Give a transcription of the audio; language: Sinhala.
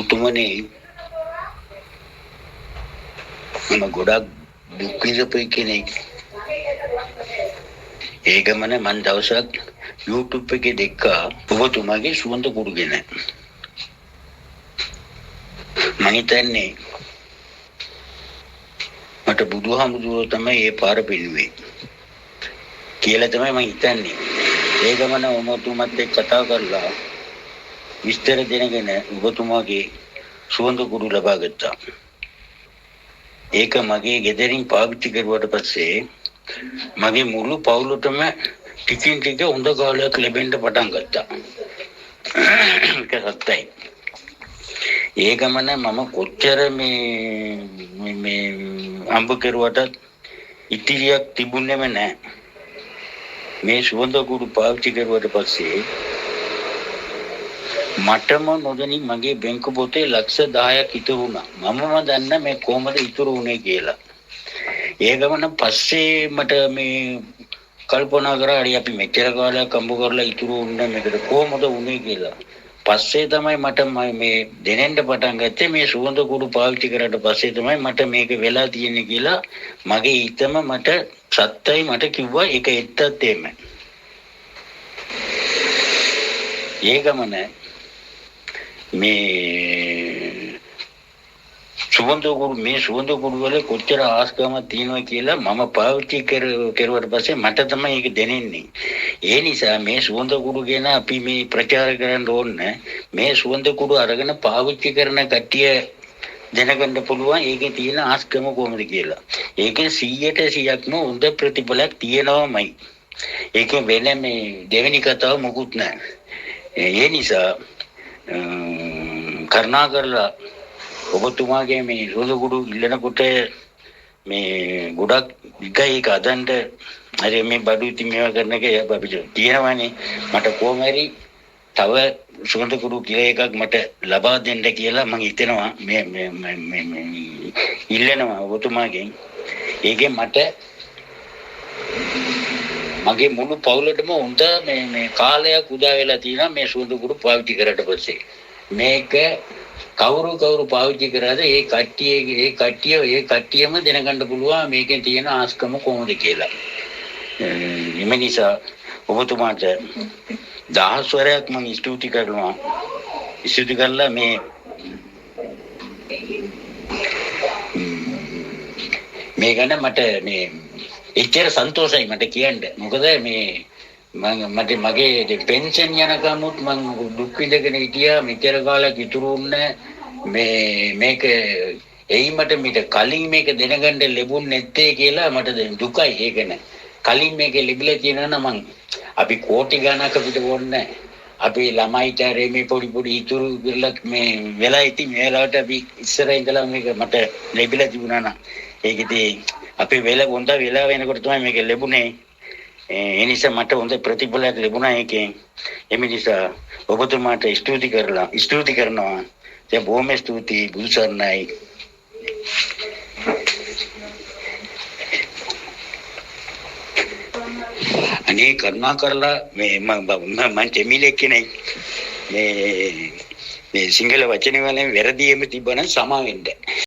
ඔබතුමනේ මම ගොඩක් දුක් විඳපු කෙනෙක්. ඒ ගමන මන් දවසක් YouTube එකේ දැක්කා ඔබතුමාගේ සුවඳ කුඩු ගැන. මම හිතන්නේ මට බුදුහාමුදුරුවෝ තමයි ඒ පාර පෙන්නුවේ කියලා තමයි මම හිතන්නේ. ඒ ගමන ඔබතුමත් එක්ක කතා කරලා විස්තර දෙනගෙන ඔබතුමාගේ සුවඳ කුඩු ලබා ගත්තා. ඒක මගේ ගෙදරින් පාවිච්චි කරුවට පස්සේ මගේ මුළු පවුලටම ටිකින් ටික හොඳ කාලයක් ලැබෙන්න පටන් ගත්තා. ඒක සත්‍යයි. ඒ ගමන මම කොච්චර මේ අඹ කරුවට ඉතිරියක් තිබුණේම නැහැ. මේ සුවඳ කුඩු පාවිච්චි කරුවට පස්සේ මටම නොදැනී මගේ බැංකු පොතේ ලක්ෂ 10ක් ඉතුරු වුණා. මමම දන්න මේ කොහමද ඉතුරු වුණේ කියලා. ඒ ගමන පස්සේ මට මේ කල්පනා කරා අපි මෙච්චර කාලයක් අම්බ කරලා ඉතුරු වුණා මේකට කොහමද වුණේ කියලා. පස්සේ තමයි මට මේ දැනෙන්න පටන් ගත්තේ මේ සුවඳ කුඩු පාවිච්චි කරාට පස්සේ තමයි මට මේක වෙලා තියෙන්නේ කියලා මගේ හිතම මට සත්‍යයි මට කිව්වා ඒක ඇත්තත් එහෙම. ඒ ගමන මේ සුවඳ කුඩු වල කොච්චර ආස්කමක් තියෙනවා කියලා මම පාවිච්චි කරුවට පස්සේ මට තමයි ඒක දැනෙන්නේ. ඒ නිසා මේ සුවඳ කුඩු ගැන අපි මේ ප්‍රචාර කරන්න ඕනේ. මේ සුවඳ කුඩු අරගෙන පාවිච්චි කරන කට්ටිය දැනගන්න පුළුවන් ඒකේ තියෙන ආස්කම කොහොමද කියලා. ඒකේ 100%ක්ම හොඳ ප්‍රතිඵලයක් තියෙනවාමයි. ඒකේ වෙන මේ දෙවෙනි කතාව මොකුත් නැහැ. ඒ නිසා කරුණාකරලා ඔබතුමාගේ මේ සුවඳ කුඩු ඉල්ලනකොට මේ ගොඩක් විකයි ඒක අදන්ට හරි මේ බඩු ඉතින් මේවා කරන එක අපිට තියෙනවානේ. මට කොහොම හරි තව සුවඳ කුඩු කිලෝ එකක් මට ලබා දෙන්න කියලා මම හිතනවා මේ ඉල්ලනවා ඔබතුමාගෙන්. ඒකෙන් මට මගේ මුළු පවුලටම හොඳ මේ කාලයක් උදා වෙලා තියෙනවා මේ සුවඳ කුඩු පාවිච්චි කරලා පස්සේ. මේක කවුරු පාවිච්චි කරාද ඒ කට්ටියම දැනගන්න පුළුවන් මේකෙන් තියෙන ආස්කම කොහොමද කියලා. එම නිසා ඔබතුමාට දහස් වරයක් මම ස්තුති කරනවා. ස්තුති කරලා මේ ගැන මට මේ එච්චර සන්තෝෂයි මට කියන්න. මොකද මට මගේ පෙන්ෂන් යනකමුත් මම දුක් විඳගෙන හිටියා. මෙච්චර කාලයක් ඉතුරු වුණේ මේක එයිමට මිට කලින් මේක දැනගන්න ලැබුණ නැත්තේ කියලා මට දුකයි. ඒක නෑ කලින් මේක ලැබිලා තියෙනවා නම් අපි කෝටි ගණනක පිට ඕනේ. අපි ළමයිට මේ පොඩි ඉතුරු කරලක් මේ වෙලා ඉතින් මේ වෙලාවට අපි ඉස්සරහින් ඉඳලා මේක මට ලැබිලා තිබුණා නම් ඒක ඉතින් අපි හොඳ වෙලා වෙනකොට තමයි මේක ලැබුණේ. ඒ නිසා මට හොඳ ප්‍රතිඵලයක් ලැබුණා ඒකෙන්. එමෙ නිසා ඔබතුමාට ස්තුති කරනවා. දැන් බොහොම ස්තුතියි. බුදු සරණයි. අනේ කරුණා කරලා මම දෙමිලෙක් කෙනෙක් මේ සිංහල වචනේ වලින් වැරදි එම තිබුණා සමා වෙන්න.